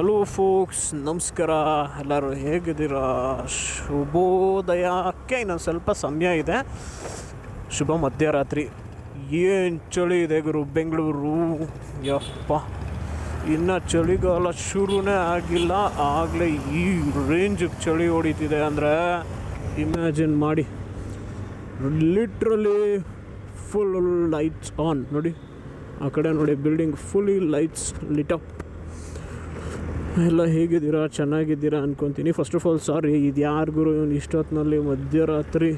Hello forks, ನಮಸ್ಕಾರ. ಎಲ್ಲರೂ ಹೇಗಿದ್ದೀರಾ? ಶುಭೋದಯಕ್ಕೆ ಇನ್ನೊಂದು ಸ್ವಲ್ಪ ಸಮಯ ಇದೆ. ಶುಭ ಮಧ್ಯರಾತ್ರಿ. ಏನು ಚಳಿ ಇದೆ ಗುರು ಬೆಂಗಳೂರು. ಯಪ್ಪ, ಇನ್ನು ಚಳಿಗಾಲ ಶುರುನೇ ಆಗಿಲ್ಲ, ಆಗಲೇ ಈ ರೇಂಜಿಗೆ ಚಳಿ ಹೊಡಿತಿದೆ ಅಂದರೆ ಇಮ್ಯಾಜಿನ್ ಮಾಡಿ. Literally full lights on. ನೋಡಿ ಆ ಕಡೆ ನೋಡಿ, building fully lights lit up. ಎಲ್ಲ ಹೇಗಿದ್ದೀರಾ? ಚೆನ್ನಾಗಿದ್ದೀರಾ ಅಂದ್ಕೊತೀನಿ. ಫಸ್ಟ್ ಆಫ್ ಆಲ್ ಸಾರಿ, ಇದು ಯಾರಿಗೂ ಇವನು ಇಷ್ಟೊತ್ತಿನಲ್ಲಿ ಮಧ್ಯರಾತ್ರಿ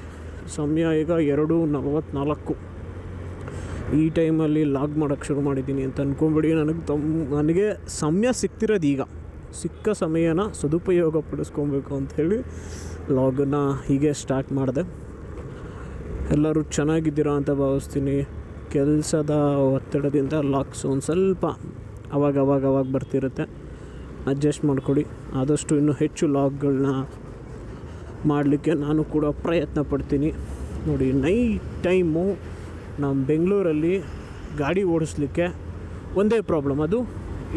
ಸಮಯ ಈಗ 2:44 ಈ ಟೈಮಲ್ಲಿ ಲಾಗ್ ಮಾಡೋಕ್ಕೆ ಶುರು ಮಾಡಿದ್ದೀನಿ ಅಂತ ಅಂದ್ಕೊಂಬಿಡಿ. ನನಗೆ ಸಮಯ ಸಿಗ್ತಿರೋದು ಈಗ. ಸಿಕ್ಕ ಸಮಯನ ಸದುಪಯೋಗ ಪಡಿಸ್ಕೊಬೇಕು ಅಂಥೇಳಿ ಲಾಗನ್ನು ಹೀಗೆ ಸ್ಟಾರ್ಟ್ ಮಾಡಿದೆ. ಎಲ್ಲರೂ ಚೆನ್ನಾಗಿದ್ದೀರಾ ಅಂತ ಭಾವಿಸ್ತೀನಿ. ಕೆಲಸದ ಒತ್ತಡದಿಂದ ಲಾಗ್ಸ್ ಒಂದು ಸ್ವಲ್ಪ ಅವಾಗ ಬರ್ತಿರುತ್ತೆ, ಅಡ್ಜಸ್ಟ್ ಮಾಡಿಕೊಡಿ. ಆದಷ್ಟು ಇನ್ನೂ ಹೆಚ್ಚು ಲಾಗ್ಗಳನ್ನ ಮಾಡಲಿಕ್ಕೆ ನಾನು ಕೂಡ ಪ್ರಯತ್ನ ಪಡ್ತೀನಿ. ನೋಡಿ, ನೈಟ್ ಟೈಮು ನಮ್ಮ ಬೆಂಗಳೂರಲ್ಲಿ ಗಾಡಿ ಓಡಿಸ್ಲಿಕ್ಕೆ ಒಂದೇ ಪ್ರಾಬ್ಲಮ್, ಅದು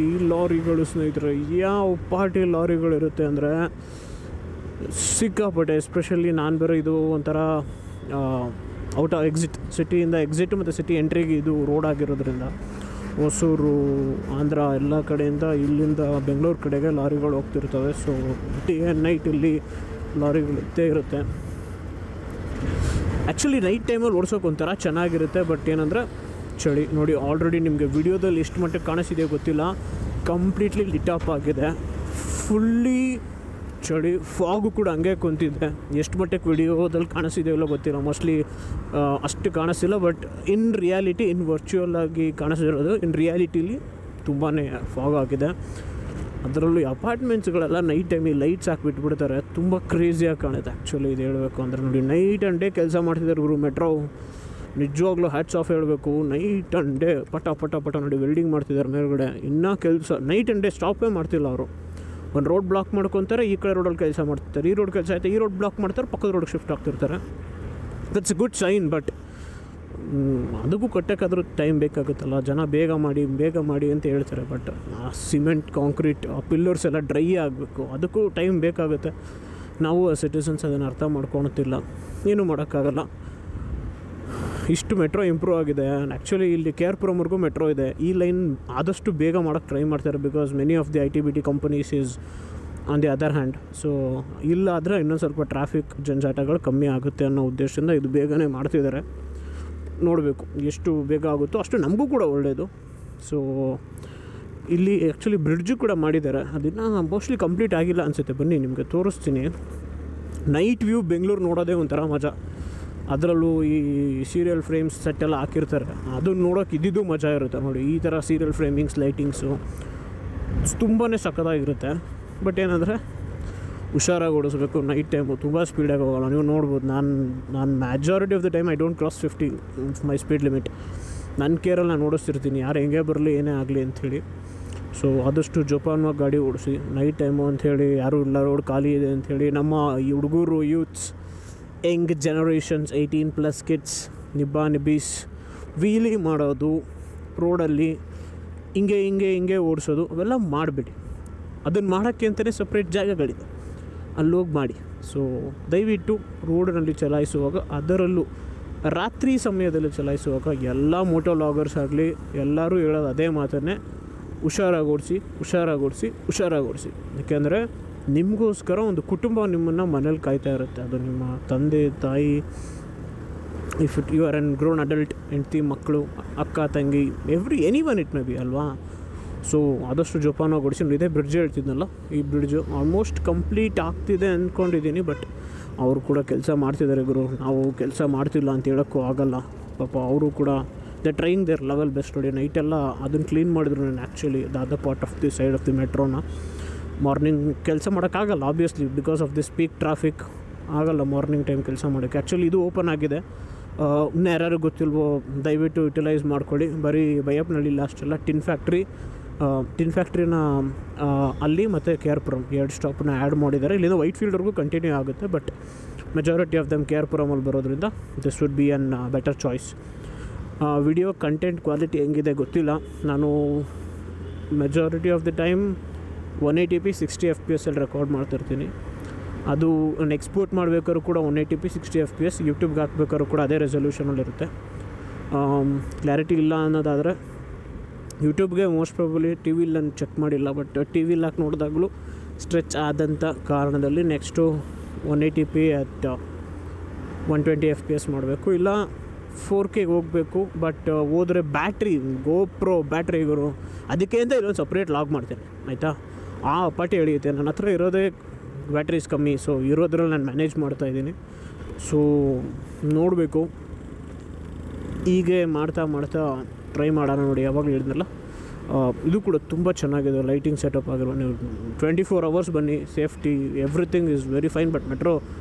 ಈ ಲಾರಿಗಳು. ಸ್ನೇಹಿತರೆ, ಯಾವ ಪಾರ್ಟಿ ಲಾರಿಗಳಿರುತ್ತೆ ಅಂದರೆ ಸಿಕ್ಕಾಪಟ್ಟೆ. ಎಸ್ಪೆಷಲಿ ನಾನು ಬೇರೆ ಇದು ಒಂಥರ ಎಕ್ಸಿಟ್, ಸಿಟಿಯಿಂದ ಎಕ್ಸಿಟ್ ಮತ್ತು ಸಿಟಿ ಎಂಟ್ರಿಗೆ ಇದು ರೋಡ್ ಆಗಿರೋದ್ರಿಂದ ಹೊಸೂರು, ಆಂಧ್ರ ಎಲ್ಲ ಕಡೆಯಿಂದ ಇಲ್ಲಿಂದ ಬೆಂಗಳೂರು ಕಡೆಗೆ ಲಾರಿಗಳು ಹೋಗ್ತಿರ್ತವೆ. ಸೊ ಡೇ ಆ್ಯಂಡ್ ನೈಟ್ ಇಲ್ಲಿ ಲಾರಿಗಳು ಇದ್ದೇ ಇರುತ್ತೆ. ಆ್ಯಕ್ಚುಲಿ ನೈಟ್ ಟೈಮಲ್ಲಿ ಓಡಿಸೋಕೆ ಒಂಥರ ಚೆನ್ನಾಗಿರುತ್ತೆ, ಬಟ್ ಏನಂದರೆ ಚಳಿ. ನೋಡಿ, ಆಲ್ರೆಡಿ ನಿಮಗೆ ವಿಡಿಯೋದಲ್ಲಿ ಎಷ್ಟು ಮಟ್ಟಿಗೆ ಕಾಣಿಸಿದೆಯೋ ಗೊತ್ತಿಲ್ಲ, ಕಂಪ್ಲೀಟ್ಲಿ ಲಿಟ್ ಅಪ್ ಆಗಿದೆ, ಫುಲ್ಲಿ ಚಳಿ. ಫಾಗು ಕೂಡ ಹಂಗೆ ಕುಂತಿದೆ. ಎಷ್ಟು ಮಟ್ಟಿಗೆ ವಿಡಿಯೋದಲ್ಲಿ ಕಾಣಿಸಿದೆಯೋ ಗೊತ್ತಿಲ್ಲ, ಮೋಸ್ಟ್ಲಿ ಅಷ್ಟು ಕಾಣಿಸ್ತಿಲ್ಲ. But in reality, in virtual ಆಗಿ ಕಾಣಿಸಿರೋದು, ಇನ್ ರಿಯಾಲಿಟಿಲಿ ತುಂಬಾ ಫಾಗ್ ಆಗಿದೆ. ಅದರಲ್ಲೂ ಅಪಾರ್ಟ್ಮೆಂಟ್ಸ್ಗಳೆಲ್ಲ ನೈಟ್ ಟೈಮಿಗೆ ಲೈಟ್ಸ್ ಹಾಕಿಬಿಟ್ಬಿಡ್ತಾರೆ, ತುಂಬ ಕ್ರೇಜಿಯಾಗಿ ಕಾಣುತ್ತೆ ಆ್ಯಕ್ಚುಲಿ. ಇದು ಹೇಳಬೇಕು ಅಂದರೆ ನೋಡಿ, ನೈಟ್ ಆ್ಯಂಡ್ ಡೇ ಕೆಲಸ ಮಾಡ್ತಿದ್ದಾರೆ ಗುರು ಮೆಟ್ರೋ. ನಿಜವಾಗ್ಲೂ ಹ್ಯಾಟ್ಸ್ ಆಫ್ ಹೇಳಬೇಕು. ನೈಟ್ ಆ್ಯಂಡ್ ಡೇ ಪಟ ನೋಡಿ ವೆಲ್ಡಿಂಗ್ ಮಾಡ್ತಿದ್ದಾರೆ ಮೇಲ್ಗಡೆ. ಇನ್ನೂ ಕೆಲಸ ನೈಟ್ ಆ್ಯಂಡ್ ಡೇ ಸ್ಟಾಪೇ ಮಾಡ್ತಿಲ್ಲ ಅವರು. ಒಂದು ರೋಡ್ ಬ್ಲಾಕ್ ಮಾಡ್ಕೊತಾರೆ, ಈ ಕಡೆ ರೋಡಲ್ಲಿ ಕೆಲಸ ಮಾಡ್ತಿರ್ತಾರೆ, ಈ ರೋಡ್ ಕೆಲಸ ಆಯ್ತು, ಈ ರೋಡ್ ಬ್ಲಾಕ್ ಮಾಡ್ತಾರೆ, ಪಕ್ಕದ ರೋಡ್ಗೆ ಶಿಫ್ಟ್ ಆಗ್ತಿರ್ತಾರೆ. That's a good sign. But ಅದಕ್ಕೂ ಕಟ್ಟೋಕ್ಕಾದ್ರೂ ಟೈಮ್ ಬೇಕಾಗುತ್ತಲ್ಲ. ಜನ ಬೇಗ ಮಾಡಿ ಅಂತ ಹೇಳ್ತಾರೆ, ಬಟ್ ಆ ಸಿಮೆಂಟ್, ಕಾಂಕ್ರೀಟ್, ಆ ಪಿಲ್ಲರ್ಸ್ ಎಲ್ಲ ಡ್ರೈ ಆಗಬೇಕು, ಅದಕ್ಕೂ ಟೈಮ್ ಬೇಕಾಗುತ್ತೆ. ನಾವು ಸಿಟಿಸನ್ಸ್ ಅದನ್ನು ಅರ್ಥ ಮಾಡ್ಕೊಳ್ತಿಲ್ಲ, ಏನೂ ಮಾಡೋಕ್ಕಾಗಲ್ಲ. ಇಷ್ಟು ಮೆಟ್ರೋ ಇಂಪ್ರೂವ್ ಆಗಿದೆ. ಆ್ಯಕ್ಚುಲಿ ಇಲ್ಲಿ KRಪುರಂವರೆಗೂ ಮೆಟ್ರೋ ಇದೆ. ಈ ಲೈನ್ ಆದಷ್ಟು ಬೇಗ ಮಾಡೋಕ್ಕೆ ಟ್ರೈ ಮಾಡ್ತಾರೆ, because many of the IT-BT companies is on the other hand. So ಇಲ್ಲಾದರೆ ಇನ್ನೊಂದು ಸ್ವಲ್ಪ ಟ್ರಾಫಿಕ್ ಜಂಜಾಟಗಳು ಕಮ್ಮಿ ಆಗುತ್ತೆ ಅನ್ನೋ ಉದ್ದೇಶದಿಂದ ಇದು ಬೇಗನೆ ಮಾಡ್ತಿದ್ದಾರೆ. ನೋಡಬೇಕು ಎಷ್ಟು ಬೇಗ ಆಗುತ್ತೋ ಅಷ್ಟು ನಮಗೂ ಕೂಡ ಒಳ್ಳೆಯದು. ಸೊ ಇಲ್ಲಿ ಆ್ಯಕ್ಚುಲಿ ಬ್ರಿಡ್ಜು ಕೂಡ ಮಾಡಿದ್ದಾರೆ, ಅದನ್ನು ಮೋಸ್ಟ್ಲಿ ಕಂಪ್ಲೀಟ್ ಆಗಿಲ್ಲ ಅನಿಸುತ್ತೆ. ಬನ್ನಿ ನಿಮಗೆ ತೋರಿಸ್ತೀನಿ. ನೈಟ್ ವ್ಯೂ ಬೆಂಗಳೂರು ನೋಡೋದೇ ಒಂಥರ ಮಜಾ. ಅದರಲ್ಲೂ ಈ ಸೀರಿಯಲ್ ಫ್ರೇಮ್ಸ್ ಸೆಟ್ಟೆಲ್ಲ ಹಾಕಿರ್ತಾರೆ, ಅದನ್ನು ನೋಡೋಕೆ ಇದ್ದಿದ್ದು ಮಜಾ ಇರುತ್ತೆ. ನೋಡಿ, ಈ ಥರ ಸೀರಿಯಲ್ ಫ್ರೇಮಿಂಗ್ಸ್, ಲೈಟಿಂಗ್ಸು ತುಂಬಾ ಸಖತ್ತಾಗಿರುತ್ತೆ. ಬಟ್ ಏನಂದರೆ ಹುಷಾರಾಗಿ ಓಡಿಸ್ಬೇಕು ನೈಟ್ ಟೈಮು. ತುಂಬ ಸ್ಪೀಡಾಗಿ ಹೋಗೋಲ್ಲ. ನೀವು ನೋಡ್ಬೋದು, ನಾನು majority of the time I don't cross 50 my speed limit. ನನ್ನ ಕೇರಲ್ಲಿ ನಾನು ಓಡಿಸ್ತಿರ್ತೀನಿ, ಯಾರು ಹೆಂಗೆ ಬರಲಿ ಏನೇ ಆಗಲಿ ಅಂಥೇಳಿ. ಸೊ ಆದಷ್ಟು ಜೋಪಾನವಾಗಿ ಗಾಡಿ ಓಡಿಸಿ. ನೈಟ್ ಟೈಮು ಅಂಥೇಳಿ ಯಾರೂ ಇಲ್ಲ, ರೋಡ್ ಖಾಲಿ ಇದೆ ಅಂಥೇಳಿ ನಮ್ಮ ಈ ಹುಡುಗರು, ಯೂತ್ಸ್, ಯಂಗ್ ಜನರೇಷನ್ಸ್, 18+ ಕಿಡ್ಸ್, ನಿಬ್ಬೀಸ್ ವೀಲಿ ಮಾಡೋದು ರೋಡಲ್ಲಿ, ಹಿಂಗೆ ಓಡಿಸೋದು ಅವೆಲ್ಲ ಮಾಡಿಬಿಡಿ. ಅದನ್ನು ಮಾಡೋಕ್ಕೆ ಅಂತಲೇ ಸಪ್ರೇಟ್ ಜಾಗಗಳಿದೆ, ಅಲ್ಲೋಗಿ ಮಾಡಿ. ಸೊ ದಯವಿಟ್ಟು ರೋಡಿನಲ್ಲಿ ಚಲಾಯಿಸುವಾಗ, ಅದರಲ್ಲೂ ರಾತ್ರಿ ಸಮಯದಲ್ಲಿ ಚಲಾಯಿಸುವಾಗ ಎಲ್ಲ ಮೋಟೋ ಲಾಗರ್ಸ್ ಆಗಲಿ ಎಲ್ಲರೂ ಹೇಳೋದು ಅದೇ ಮಾತನ್ನೇ, ಹುಷಾರಾಗಿ ಓಡಿಸಿ. ಯಾಕೆಂದರೆ ನಿಮಗೋಸ್ಕರ ಒಂದು ಕುಟುಂಬ ನಿಮ್ಮನ್ನು ಮನೇಲಿ ಕಾಯ್ತಾ ಇರುತ್ತೆ. ಅದು ನಿಮ್ಮ ತಂದೆ ತಾಯಿ, if you are an grown adult, ಹೆಂಡತಿ, ಮಕ್ಕಳು, ಅಕ್ಕ, ತಂಗಿ, ಎನಿವನ್ ಇಟ್ ಮೇ ಬಿ ಅಲ್ವಾ. ಸೊ ಆದಷ್ಟು ಜೋಪಾನವಾಗಿ ಓಡಿಸಿ. ಇದೇ ಬ್ರಿಡ್ಜ್ ಹೇಳ್ತಿದ್ನಲ್ಲ, ಈ ಬ್ರಿಡ್ಜು ಆಲ್ಮೋಸ್ಟ್ ಕಂಪ್ಲೀಟ್ ಆಗ್ತಿದೆ ಅಂದ್ಕೊಂಡಿದ್ದೀನಿ. ಬಟ್ ಅವರು ಕೂಡ ಕೆಲಸ ಮಾಡ್ತಿದ್ದಾರೆ ಗುರು. ನಾವು ಕೆಲಸ ಮಾಡ್ತಿಲ್ಲ ಅಂತ ಹೇಳೋಕ್ಕೂ ಆಗಲ್ಲ. ಪಾಪ ಅವರು ಕೂಡ the train their level best. ನೋಡಿ, ನೈಟೆಲ್ಲ ಅದನ್ನು ಕ್ಲೀನ್ ಮಾಡಿದ್ರು. ನಾನು actually the other part of the side of the ಮೆಟ್ರೋನ ಮಾರ್ನಿಂಗ್ ಕೆಲಸ ಮಾಡೋಕ್ಕಾಗಲ್ಲ, obviously because of this peak traffic ಆಗಲ್ಲ ಮಾರ್ನಿಂಗ್ ಟೈಮ್ ಕೆಲಸ ಮಾಡೋಕ್ಕೆ. ಆ್ಯಕ್ಚುಲಿ ಇದು ಓಪನ್ ಆಗಿದೆ, ಇನ್ನೂ ಯಾರ್ಯಾರು ಗೊತ್ತಿಲ್ವೋ ದಯವಿಟ್ಟು ಯುಟಿಲೈಸ್ ಮಾಡ್ಕೊಳ್ಳಿ. ಬರೀ ಬೈಯಪ್ಪನಹಳ್ಳಿ ಅಷ್ಟೆಲ್ಲ ಟಿನ್ ಫ್ಯಾಕ್ಟ್ರಿನ ಅಲ್ಲಿ ಮತ್ತು KRಪುರಂ 2 ಸ್ಟಾಪನ್ನ ಆ್ಯಡ್ ಮಾಡಿದ್ದಾರೆ. ಇಲ್ಲಿಂದ ವೈಟ್ ಫೀಲ್ಡ್ವರೆಗೂ ಕಂಟಿನ್ಯೂ ಆಗುತ್ತೆ, ಬಟ್ ಮೆಜಾರಿಟಿ ಆಫ್ ದಮ್ KRಪುರಮಲ್ಲಿ ಬರೋದ್ರಿಂದ this would be an better choice. Video content quality ಹೆಂಗಿದೆ ಗೊತ್ತಿಲ್ಲ. ನಾನು majority of the time 180p 60 FPS record ಮಾಡ್ತಿರ್ತೀನಿ. ಅದು ನಾನು ಎಕ್ಸ್ಪೋರ್ಟ್ ಮಾಡಬೇಕಾದ್ರೂ ಕೂಡ 180p 60 FPS, ಯೂಟ್ಯೂಬ್ಗೆ ಹಾಕ್ಬೇಕಾದ್ರೂ ಕೂಡ ಅದೇ ರೆಸಲ್ಯೂಷನಲ್ಲಿರುತ್ತೆ. ಕ್ಲಾರಿಟಿ ಇಲ್ಲ ಅನ್ನೋದಾದರೆ ಯೂಟ್ಯೂಬ್ಗೆ ಮೋಸ್ಟ್ ಪ್ರಾಬಬ್ಲಿ ಟಿ ವಿಲಿ ನಾನು ಚೆಕ್ ಮಾಡಿಲ್ಲ, ಬಟ್ ಟಿ ವಿಲಿ ಹಾಕಿ ನೋಡಿದಾಗಲೂ ಸ್ಟ್ರೆಚ್ ಆದಂಥ ಕಾರಣದಲ್ಲಿ ನೆಕ್ಸ್ಟು 180p at 120 FPS ಮಾಡಬೇಕು, ಇಲ್ಲ 4Kಗೆ ಹೋಗಬೇಕು. ಬಟ್ ಹೋದರೆ ಬ್ಯಾಟ್ರಿ ಗೋಪ್ರೋ ಬ್ಯಾಟ್ರಿಗಳು ಅದಕ್ಕೆ ಅಂತ ಇಲ್ಲೊಂದು ಸಪ್ರೇಟ್ ಲಾಗ್ ಮಾಡ್ತೇನೆ ಆಯಿತಾ. ಆ ಪಾಟಿ ಎಳೆಯುತ್ತೆ. ನನ್ನ ಹತ್ರ ಇರೋದೇ ಬ್ಯಾಟ್ರೀಸ್ ಕಮ್ಮಿ, ಸೊ ಇರೋದ್ರಲ್ಲಿ ನಾನು ಮ್ಯಾನೇಜ್ ಮಾಡ್ತಾಯಿದ್ದೀನಿ. ಸೊ ನೋಡಬೇಕು, ಹೀಗೆ ಮಾಡ್ತಾ ಟ್ರೈ ಮಾಡೋಣ. ನೋಡಿ ಯಾವಾಗಲೂ ಹೇಳಿದ್ನಲ್ಲ, ಇದು ಕೂಡ ತುಂಬ ಚೆನ್ನಾಗಿದೆ ಲೈಟಿಂಗ್ ಸೆಟಪ್ ಆಗಿರುವ. ನೀವು 24 hours ಬನ್ನಿ, safety everything is very fine. But metro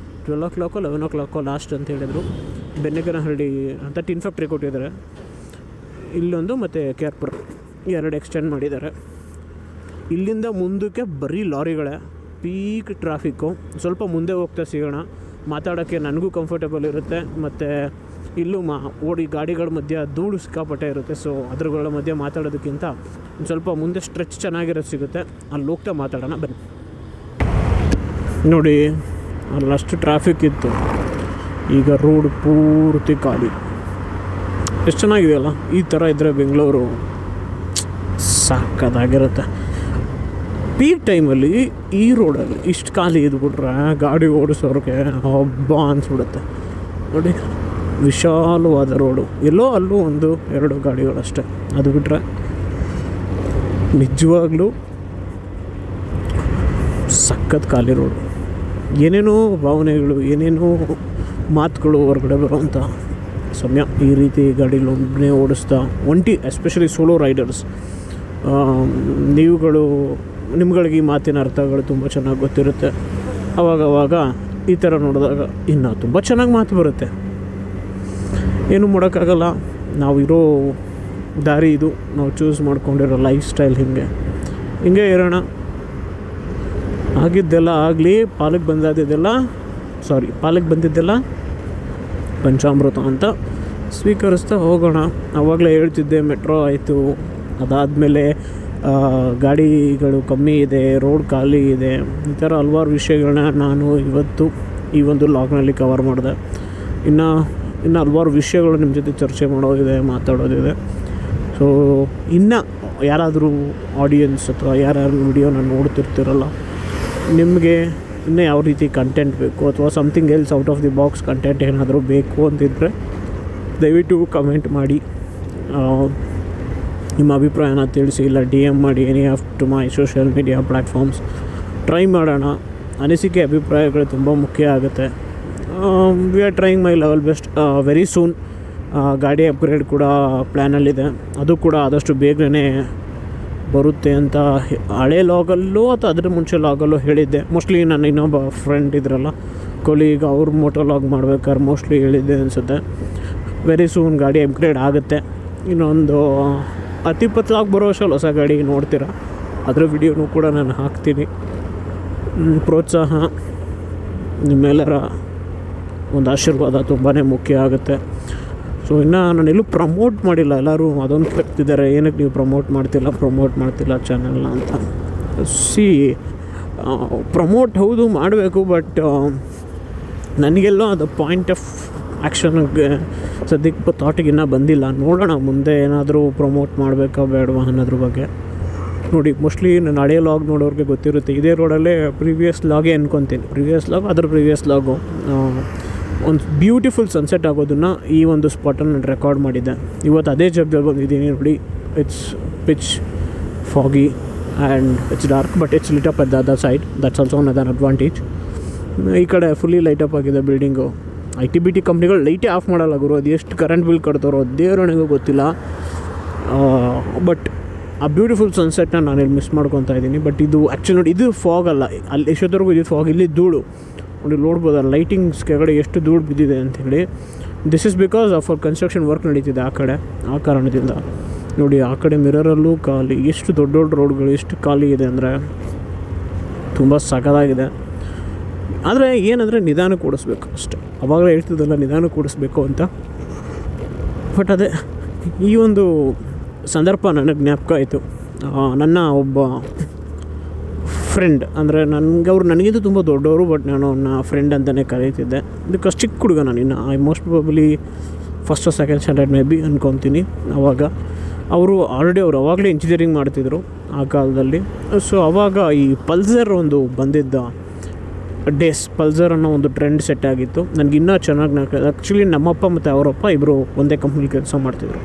12 o'clock 11 o'clock last ಅಂತ ಹೇಳಿದರು. ಬೆನ್ನೆಗನಹಳ್ಳಿ ಅಂತ ಟಿನ್ ಫ್ಯಾಕ್ಟ್ರಿ ಕೊಟ್ಟಿದ್ದಾರೆ, ಇಲ್ಲೊಂದು ಮತ್ತು ಕೇರ್ಪುರ 2 ಎಕ್ಸ್ಟೆಂಡ್ ಮಾಡಿದ್ದಾರೆ. ಇಲ್ಲಿಂದ ಮುಂದಕ್ಕೆ ಬರೀ ಲಾರಿಗಳೇ, ಪೀಕ್ ಟ್ರಾಫಿಕ್ಕು. ಸ್ವಲ್ಪ ಮುಂದೆ ಹೋಗ್ತಾ ಸಿಗೋಣ, ಮಾತಾಡೋಕ್ಕೆ ನನಗೂ ಕಂಫರ್ಟೇಬಲ್ ಇರುತ್ತೆ. ಮತ್ತು ಇಲ್ಲೂ ಗಾಡಿಗಳ ಮಧ್ಯೆ ಧೂಳು ಸಿಕ್ಕಾಪಟ್ಟೆ ಇರುತ್ತೆ. ಸೊ ಅದ್ರಗಳ ಮಧ್ಯೆ ಮಾತಾಡೋದಕ್ಕಿಂತ ಒಂದು ಸ್ವಲ್ಪ ಮುಂದೆ ಸ್ಟ್ರೆಚ್ ಚೆನ್ನಾಗಿರೋದು ಸಿಗುತ್ತೆ, ಅಲ್ಲಿ ಹೋಗ್ತಾ ಮಾತಾಡೋಣ ಬನ್ನಿ. ನೋಡಿ ಅಲ್ಲಷ್ಟು ಟ್ರಾಫಿಕ್ ಇತ್ತು, ಈಗ ರೋಡ್ ಪೂರ್ತಿ ಖಾಲಿ. ಎಷ್ಟು ಚೆನ್ನಾಗಿದೆಯಲ್ಲ, ಈ ಥರ ಇದ್ದರೆ ಬೆಂಗಳೂರು ಸಾಕದಾಗಿರುತ್ತೆ. ಪೀಕ್ ಟೈಮಲ್ಲಿ ಈ ರೋಡಲ್ಲಿ ಇಷ್ಟು ಖಾಲಿ ಇದ್ಬಿಟ್ರೆ ಗಾಡಿ ಓಡಿಸೋರಿಗೆ ಹಬ್ಬ ಅನಿಸ್ಬಿಡುತ್ತೆ. ನೋಡಿ ವಿಶಾಲವಾದ ರೋಡು, ಎಲ್ಲೋ ಅಲ್ಲೂ 1-2 ಗಾಡಿಗಳಷ್ಟೇ, ಅದು ಬಿಟ್ಟರೆ ನಿಜವಾಗ್ಲೂ ಸಖತ್ ಖಾಲಿ ರೋಡು. ಏನೇನೋ ಭಾವನೆಗಳು, ಏನೇನೋ ಮಾತುಗಳು ಹೊರಗಡೆ ಬರೋವಂಥ ಸಮಯ. ಈ ರೀತಿ ಗಾಡಿಗಳೊಬ್ಬನೇ ಓಡಿಸ್ತಾ ಎಸ್ಪೆಷಲಿ ಸೋಲೋ ರೈಡರ್ಸ್, ನಿಮ್ಗಳಿಗೆ ಈ ಮಾತಿನ ಅರ್ಥಗಳು ತುಂಬ ಚೆನ್ನಾಗಿ ಗೊತ್ತಿರುತ್ತೆ. ಆವಾಗ ಈ ಥರ ನೋಡಿದಾಗ ಇನ್ನೂ ತುಂಬ ಚೆನ್ನಾಗಿ ಮಾತು ಬರುತ್ತೆ. ಏನೂ ಮಾಡೋಕ್ಕಾಗಲ್ಲ, ನಾವು ಇರೋ ದಾರಿ ಇದು, ನಾವು ಚೂಸ್ ಮಾಡ್ಕೊಂಡಿರೋ ಲೈಫ್ ಸ್ಟೈಲ್ ಹಿಂಗೆ ಇರೋಣ. ಆಗಿದ್ದೆಲ್ಲ ಆಗಲಿ, ಪಾಲಿಗೆ ಬಂದಿದ್ದೆಲ್ಲ ಪಂಚಾಮೃತ ಅಂತ ಸ್ವೀಕರಿಸ್ತಾ ಹೋಗೋಣ. ಆವಾಗಲೇ ಹೇಳ್ತಿದ್ದೆ, ಮೆಟ್ರೋ ಆಯಿತು, ಅದಾದಮೇಲೆ ಗಾಡಿಗಳು ಕಮ್ಮಿ ಇದೆ, ರೋಡ್ ಖಾಲಿ ಇದೆ, ಈ ಥರ ಹಲವಾರು ವಿಷಯಗಳನ್ನ ನಾನು ಇವತ್ತು ಈ ಒಂದು ಲಾಗ್ನಲ್ಲಿ ಕವರ್ ಮಾಡಿದೆ. ಇನ್ನು ಹಲವಾರು ವಿಷಯಗಳು ನಿಮ್ಮ ಜೊತೆ ಚರ್ಚೆ ಮಾಡೋದಿದೆ, ಮಾತಾಡೋದಿದೆ. ಸೊ ಇನ್ನು ಯಾರಾದರೂ ಆಡಿಯನ್ಸ್ ಅಥವಾ ಯಾರ್ಯಾರು ವಿಡಿಯೋನ ನೋಡ್ತಿರ್ತಿರಲ್ಲ, ನಿಮಗೆ ಇನ್ನೂ ಯಾವ ರೀತಿ ಕಂಟೆಂಟ್ ಬೇಕು ಅಥವಾ something else out of the box content ಏನಾದರೂ ಬೇಕು ಅಂತಿದ್ದರೆ ದಯವಿಟ್ಟು ಕಮೆಂಟ್ ಮಾಡಿ, ನಿಮ್ಮ ಅಭಿಪ್ರಾಯನ ತಿಳಿಸಿ, ಇಲ್ಲ DM ಮಾಡಿ any of to my social media platforms. Try ಮಾಡೋಣ. ಅನಿಸಿಕೆ ಅಭಿಪ್ರಾಯಗಳು ತುಂಬ ಮುಖ್ಯ ಆಗುತ್ತೆ. We are trying my level best. Very soon ಗಾಡಿ ಅಪ್ಗ್ರೇಡ್ ಕೂಡ ಪ್ಲ್ಯಾನಲ್ಲಿದೆ, ಅದು ಕೂಡ ಆದಷ್ಟು ಬೇಗನೆ ಬರುತ್ತೆ ಅಂತ ಹಳೆ ಲಾಗಲ್ಲೂ ಅಥವಾ ಅದರ ಮುಂಚೆ ಲಾಗಲ್ಲೂ ಹೇಳಿದ್ದೆ. ಮೋಸ್ಟ್ಲಿ ನನ್ನ ಇನ್ನೊಬ್ಬ ಫ್ರೆಂಡ್ ಇದ್ರಲ್ಲ ಕೊಲೀಗ್, ಅವ್ರು ಮೋಟೋ ಲಾಗ್ ಮಾಡ್ಬೇಕಾದ್ರೆ ಮೋಸ್ಟ್ಲಿ ಹೇಳಿದ್ದೆ ಅನಿಸುತ್ತೆ. ವೆರಿ ಸೂನ್ ಗಾಡಿ ಅಪ್ಗ್ರೇಡ್ ಆಗುತ್ತೆ. ಇನ್ನೊಂದು 10-20 ಲಾಗ್ ಬರೋ ವರ್ಷ ಹೊಸ ಗಾಡಿ ನೋಡ್ತೀರಾ, ಅದರ ವಿಡಿಯೋನೂ ಕೂಡ ನಾನು ಹಾಕ್ತೀನಿ. ಪ್ರೋತ್ಸಾಹ, ನಿಮ್ಮೆಲ್ಲರ ಒಂದು ಆಶೀರ್ವಾದ ತುಂಬಾ ಮುಖ್ಯ ಆಗುತ್ತೆ. ಸೊ ಇನ್ನು ನಾನೆಲ್ಲೂ ಪ್ರಮೋಟ್ ಮಾಡಿಲ್ಲ. ಎಲ್ಲರೂ ಅದೊಂದು ಕೇಳ್ತಿದ್ದಾರೆ, ಏನಕ್ಕೆ ನೀವು ಪ್ರಮೋಟ್ ಮಾಡ್ತಿಲ್ಲ ಚಾನಲ್ನ ಅಂತ. ಪ್ರಮೋಟ್ ಹೌದು ಮಾಡಬೇಕು, ಬಟ್ ನನಗೆಲ್ಲೋ ಅದು ಪಾಯಿಂಟ್ ಆಫ್ ಆ್ಯಕ್ಷನ್ಗೆ ಸದ್ಯಕ್ಕೆ ಥಾಟಿಗೆ ಇನ್ನೂ ಬಂದಿಲ್ಲ. ನೋಡೋಣ ಮುಂದೆ ಏನಾದರೂ ಪ್ರಮೋಟ್ ಮಾಡಬೇಕಾ ಬೇಡವಾ ಅನ್ನೋದ್ರ ಬಗ್ಗೆ. ನೋಡಿ ಮೋಸ್ಟ್ಲಿ ನಾನು ಹಳೆಯ ಲಾಗ್ ನೋಡೋರಿಗೆ ಗೊತ್ತಿರುತ್ತೆ, ಇದೇ ರೋಡಲ್ಲೇ ಪ್ರೀವಿಯಸ್ ಲಾಗೇ ಅನ್ಕೊತೀನಿ, ಪ್ರೀವಿಯಸ್ ಲಾಗು ಒಂದು ಬ್ಯೂಟಿಫುಲ್ ಸನ್ಸೆಟ್ ಆಗೋದನ್ನು ಈ ಒಂದು ಸ್ಪಾಟನ್ನು ನಾನು ರೆಕಾರ್ಡ್ ಮಾಡಿದ್ದೆ. ಇವತ್ತು ಅದೇ ಜಾಗದಲ್ಲಿ ಬಂದಿದ್ದೀನಿ. ನೋಡಿ, it's pitch foggy and it's dark, but it's lit up at the other side. That's also one other advantage. ಈ ಕಡೆ ಫುಲ್ಲಿ ಲೈಟಪ್ ಆಗಿದೆ ಬಿಲ್ಡಿಂಗು. IT-BT ಕಂಪ್ನಿಗಳು ಲೈಟೇ ಆಫ್ ಮಾಡಲ್ಲ ಗುರು, ಅದು ಎಷ್ಟು ಕರೆಂಟ್ ಬಿಲ್ ಕಟ್ತಾರೋ ದೇವರನಿಗೂ ಗೊತ್ತಿಲ್ಲ. ಬಟ್ ಆ ಬ್ಯೂಟಿಫುಲ್ ಸನ್ಸೆಟ್ನ ನಾನಿಲ್ಲಿ ಮಿಸ್ ಮಾಡ್ಕೊತಾ ಇದ್ದೀನಿ. ಬಟ್ ಇದು ಆ್ಯಕ್ಚುಲಿ ನೋಡಿ, ಇದು ಫಾಗ್ ಅಲ್ಲ, ಅಲ್ಲಿ ಎಷ್ಟೊತ್ತರೆಗೂ ಇದು ಫಾಗ್, ಇಲ್ಲಿ ಧೂಳು ನೋಡಿ, ನೋಡ್ಬೋದು ಲೈಟಿಂಗ್ಸ್ ಕೆಳಗಡೆ ಎಷ್ಟು ಧೂಳು ಬಿದ್ದಿದೆ ಅಂಥೇಳಿ. This is because of our construction work ನಡೀತಿದೆ ಆ ಕಾರಣದಿಂದ. ನೋಡಿ ಆ ಕಡೆ ಮಿರರಲ್ಲೂ ಖಾಲಿ, ಎಷ್ಟು ದೊಡ್ಡ ರೋಡ್ಗಳು ಎಷ್ಟು ಖಾಲಿ ಇದೆ ಅಂದರೆ ತುಂಬ ಸಖತ್ತಾಗಿದೆ. ಆದರೆ ಏನಂದರೆ ನಿಧಾನಕ್ಕೆ ಓಡಿಸ್ಬೇಕು ಅಷ್ಟೆ. ಅವಾಗಲೇ ಹೇಳ್ತಿದ್ದಲ್ಲ ನಿಧಾನಕ್ಕೆ ಓಡಿಸ್ಬೇಕು ಅಂತ. ಬಟ್ ಅದೇ ಈ ಒಂದು ಸಂದರ್ಭ ನನಗೆ ಜ್ಞಾಪಕ ಆಯಿತು. ನನ್ನ ಒಬ್ಬ ಫ್ರೆಂಡ್ ಅಂದರೆ ನನಗಿಂತ ತುಂಬ ದೊಡ್ಡವರು, ಬಟ್ ನಾನು ಅವ್ರನ್ನ ಫ್ರೆಂಡ್ ಅಂತಲೇ ಕರೀತಿದ್ದೆ. ಬಿಕಾಸ್ ಚಿಕ್ಕ ಹುಡುಗ ನಾನು ಇನ್ನು I most probably first second standard may be ಅಂದ್ಕೊತೀನಿ. ಆವಾಗ ಅವರು ಅವಾಗಲೇ ಇಂಜಿನಿಯರಿಂಗ್ ಮಾಡ್ತಿದ್ರು ಆ ಕಾಲದಲ್ಲಿ. ಸೊ ಆವಾಗ ಈ ಪಲ್ಸರ್ ಒಂದು ಬಂದಿದ್ದ ಡೇಸ್, ಪಲ್ಸರ್ ಅನ್ನೋ ಒಂದು ಟ್ರೆಂಡ್ ಸೆಟ್ ಆಗಿತ್ತು. ನನಗೆ ಇನ್ನೂ ಚೆನ್ನಾಗಿ ಆ್ಯಕ್ಚುಲಿ ನಮ್ಮಪ್ಪ ಮತ್ತು ಅವರಪ್ಪ ಇಬ್ಬರು ಒಂದೇ ಕಂಪ್ನಿಲಿ ಕೆಲಸ ಮಾಡ್ತಿದ್ರು.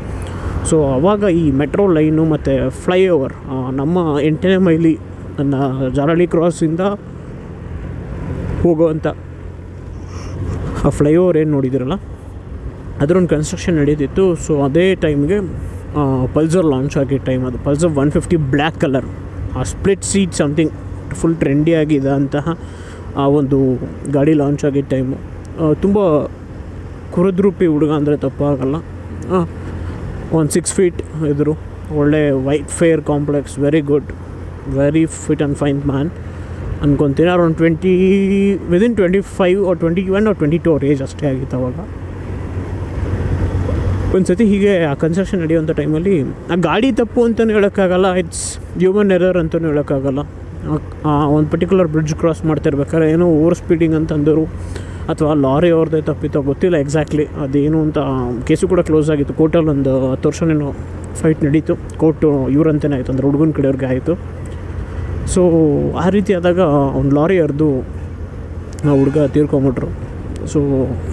ಸೊ ಆವಾಗ ಈ ಮೆಟ್ರೋ ಲೈನು ಮತ್ತು ಫ್ಲೈಓವರ್ ನಮ್ಮ 8ನೇ ಮೈಲಿ ನನ್ನ ಜಾಲಹಳ್ಳಿ ಕ್ರಾಸಿಂದ ಹೋಗೋವಂಥ ಆ ಫ್ಲೈಓವರ್ ಏನು ನೋಡಿದಿರಲ್ಲ, ಅದರೊಂದು ಕನ್ಸ್ಟ್ರಕ್ಷನ್ ನಡೀತಿತ್ತು. ಸೊ ಅದೇ ಟೈಮ್ಗೆ ಪಲ್ಸರ್ ಲಾಂಚ್ ಆಗಿದ್ದ ಟೈಮ್ ಅದು. ಪಲ್ಸರ್ 150 ಬ್ಲ್ಯಾಕ್ ಕಲರ್, ಆ ಸ್ಪ್ಲಿಟ್ ಸೀಟ್ ಸಮಥಿಂಗ್ ಫುಲ್ ಟ್ರೆಂಡಿಯಾಗಿದೆ ಅಂತಹ ಆ ಒಂದು ಗಾಡಿ ಲಾಂಚ್ ಆಗಿದ್ದ ಟೈಮು. ತುಂಬ ಕುರುದ್ರೂಪಿ ಹುಡುಗ ಅಂದರೆ ತಪ್ಪಾಗಲ್ಲ. ಒಂದು 6 ಫೀಟ್ ಇದ್ದರು, ಒಳ್ಳೆ white fair complex, very good, very fit and fine man ಅನ್ಕೊತೀನಿ. ಅರೌಂಡ್ 25 or 21 or 22 ಅವ್ರ ಏಜ್ ಅಷ್ಟೇ ಆಗಿತ್ತು ಅವಾಗ. ಒಂದು ಸತಿ ಹೀಗೆ ಆ ಕನ್ಸ್ಟ್ರಕ್ಷನ್ ನಡೆಯುವಂಥ ಟೈಮಲ್ಲಿ ಆ ಗಾಡಿ ತಪ್ಪು ಅಂತಲೂ ಹೇಳೋಕ್ಕಾಗಲ್ಲ, ಇಟ್ಸ್ ಹ್ಯೂಮನ್ ಎರರ್ ಅಂತಲೂ ಹೇಳೋಕ್ಕಾಗಲ್ಲ. ಒಂದು ಪರ್ಟಿಕ್ಯುಲರ್ ಬ್ರಿಡ್ಜ್ ಕ್ರಾಸ್ ಮಾಡ್ತಿರ್ಬೇಕಾದ್ರೆ ಏನೋ ಓವರ್ ಸ್ಪೀಡಿಂಗ್ ಅಂತಂದರು, ಅಥವಾ ಲಾರಿ ಅವ್ರದ್ದೇ ತಪ್ಪಿತ್ತೋ ಗೊತ್ತಿಲ್ಲ ಎಕ್ಸಾಕ್ಟ್ಲಿ. ಅದೇನು ಅಂತ ಕೇಸು ಕೂಡ ಕ್ಲೋಸ್ ಆಗಿತ್ತು. ಕೋರ್ಟಲ್ಲಿ ಒಂದು 10 ವರ್ಷನೇನೋ ಫೈಟ್ ನಡೀತು. ಕೋರ್ಟು ಇವ್ರಂತಲೇ ಆಯಿತು, ಅಂದರೆ ಹುಡುಗನ ಕಡೆಯವ್ರಿಗೆ ಆಯಿತು. ಸೊ ಆ ರೀತಿ ಆದಾಗ ಒಂದು ಲಾರಿ ಹರಿದು ಆ ಹುಡುಗ ತೀರ್ಕೊಂಬಿಟ್ರು. ಸೊ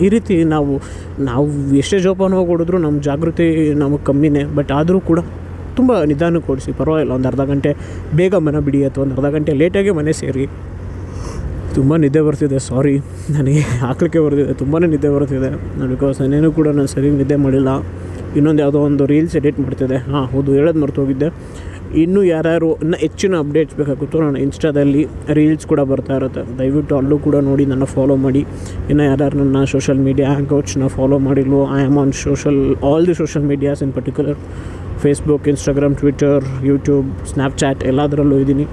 ಈ ರೀತಿ ನಾವು ಎಷ್ಟೇ ಜೋಪಾನವಾಗಿ ಹೊಡಿದ್ರು ನಮ್ಮ ಜಾಗೃತಿ ನಮಗೆ ಕಮ್ಮಿನೇ. ಬಟ್ ಆದರೂ ಕೂಡ ತುಂಬ ನಿಧಾನಕ್ಕೆ ಓಡಿಸಿ, ಪರವಾಗಿಲ್ಲ. ಒಂದು ಅರ್ಧ ಗಂಟೆ ಬೇಗ ಮನೆ ಬಿಡಿ, ಅಥವಾ ಒಂದು ಅರ್ಧ ಗಂಟೆ ಲೇಟಾಗಿ ಮನೆ ಸೇರಿ. ತುಂಬ ನಿದ್ದೆ ಬರ್ತಿದೆ, ಸಾರಿ, ನನಗೆ ಹಾಕ್ಲಿಕ್ಕೆ ಬರ್ತಿದೆ, ತುಂಬಾ ನಿದ್ದೆ ಬರ್ತಿದೆ. ಬಿಕಾಸ್ ನಾನೇನು ಕೂಡ ನಾನು ಸರಿಯಾಗಿ ನಿದ್ದೆ ಮಾಡಿಲ್ಲ. ಇನ್ನೊಂದು ಯಾವುದೋ ಒಂದು ರೀಲ್ಸ್ ಎಡಿಟ್ ಮಾಡ್ತಿದ್ದೆ. ಹೌದು, ಹೇಳೋದು ಮರ್ತೋಗಿದ್ದೆ. ಇನ್ನೂ ಯಾರ್ಯಾರು ಇನ್ನೂ ಹೆಚ್ಚಿನ ಅಪ್ಡೇಟ್ಸ್ ಬೇಕಾಗುತ್ತೋ ನಾನು ಇನ್ಸ್ಟಾದಲ್ಲಿ ರೀಲ್ಸ್ ಕೂಡ ಬರ್ತಾ ಇರುತ್ತೆ, ದಯವಿಟ್ಟು ಅಲ್ಲೂ ಕೂಡ ನೋಡಿ ನನ್ನ ಫಾಲೋ ಮಾಡಿ. ಇನ್ನು ಯಾರ್ಯಾರು ನನ್ನ ಸೋಷಲ್ ಮೀಡಿಯಾ ಹ್ಯಾಂಗೌಟ್ಸ್ನ ಫಾಲೋ ಮಾಡಿಲ್ವೋ, I am on all the social medias, in particular Facebook, Instagram, Twitter, YouTube, Snapchat ಎಲ್ಲದರಲ್ಲೂ ಇದ್ದೀನಿ.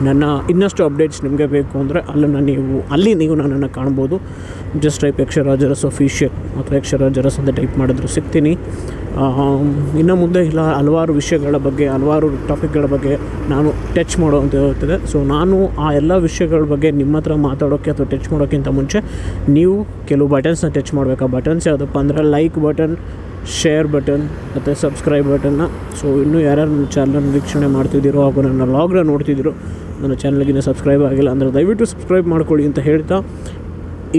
ನನ್ನ ಇನ್ನಷ್ಟು ಅಪ್ಡೇಟ್ಸ್ ನಿಮಗೆ ಬೇಕು ಅಂದರೆ ಅಲ್ಲಿ ನೀವು ನನ್ನನ್ನು ಕಾಣ್ಬೋದು. ಜಸ್ಟ್ ಟೈಪ್ ಯಕ್ಷರಾಜರಸ್ ಅಫಿಷಿಯಲ್ ಅಥವಾ ಯಕ್ಷರಾಜರಸ್ ಅಂತ ಟೈಪ್ ಮಾಡಿದ್ರು ಸಿಗ್ತೀನಿ. ಇನ್ನು ಮುಂದೆ ಇಲ್ಲ ಹಲವಾರು ವಿಷಯಗಳ ಬಗ್ಗೆ, ಹಲವಾರು ಟಾಪಿಕ್ಗಳ ಬಗ್ಗೆ ನಾನು ಟಚ್ ಮಾಡೋವಂತ ಇರ್ತದೆ. ಸೊ ನಾನು ಆ ಎಲ್ಲ ವಿಷಯಗಳ ಬಗ್ಗೆ ನಿಮ್ಮ ಹತ್ರ ಮಾತಾಡೋಕ್ಕೆ ಅಥವಾ ಟಚ್ ಮಾಡೋಕ್ಕಿಂತ ಮುಂಚೆ ನೀವು ಕೆಲವು ಬಟನ್ಸ್ನ ಟಚ್ ಮಾಡಬೇಕು. ಆ ಬಟನ್ಸ್ ಯಾವುದಪ್ಪ ಅಂದರೆ ಲೈಕ್ ಬಟನ್, ಶೇರ್ ಬಟನ್ ಮತ್ತು ಸಬ್ಸ್ಕ್ರೈಬ್ ಬಟನ್ನ. ಸೊ ಇನ್ನೂ ಯಾರ್ಯಾರು ನನ್ನ ಚಾನಲನ್ನು ವೀಕ್ಷಣೆ ಮಾಡ್ತಿದ್ದೀರೋ ಹಾಗೂ ನನ್ನ ಲಾಗ್ನ ನೋಡ್ತಿದ್ದೀರೋ, ನನ್ನ ಚಾನಲ್ಗಿನ್ನ ಸಬ್ಸ್ಕ್ರೈಬ್ ಆಗಿಲ್ಲ ಅಂದರೆ ದಯವಿಟ್ಟು ಸಬ್ಸ್ಕ್ರೈಬ್ ಮಾಡ್ಕೊಳ್ಳಿ ಅಂತ ಹೇಳ್ತಾ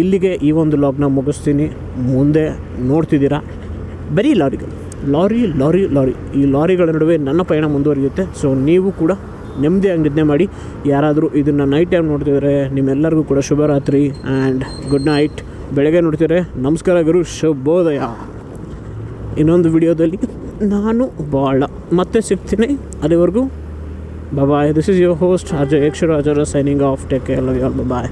ಇಲ್ಲಿಗೆ ಈ ಒಂದು ಲಾಗ್ನ ಮುಗಿಸ್ತೀನಿ. ಮುಂದೆ ನೋಡ್ತಿದ್ದೀರಾ ಬರೀ ಲಾರಿ, ಈ ಲಾರಿಗಳ ನಡುವೆ ನನ್ನ ಪಯಣ ಮುಂದುವರಿಯುತ್ತೆ. ಸೊ ನೀವು ಕೂಡ ನೆಮ್ಮದಿಯಾಗಿ ನಿದ್ದೆ ಮಾಡಿ. ಯಾರಾದರೂ ಇದನ್ನು ನೈಟ್ ಟೈಮ್ ನೋಡ್ತಿದ್ರೆ ನಿಮ್ಮೆಲ್ಲರಿಗೂ ಕೂಡ ಶುಭರಾತ್ರಿ ಆ್ಯಂಡ್ ಗುಡ್ ನೈಟ್. ಬೆಳಗ್ಗೆ ನೋಡ್ತಿದ್ರೆ ನಮಸ್ಕಾರ ಗುರು, ಶುಭೋದಯ. ಇನ್ನೊಂದು ವಿಡಿಯೋದಲ್ಲಿ ನಾನು ಮತ್ತೆ ಸಿಗ್ತೀನಿ. ಅಲ್ಲಿವರೆಗೂ bye. This is your host Ajay ಯಕ್ಷರಾಜರ signing off. Take care, love you all, bye.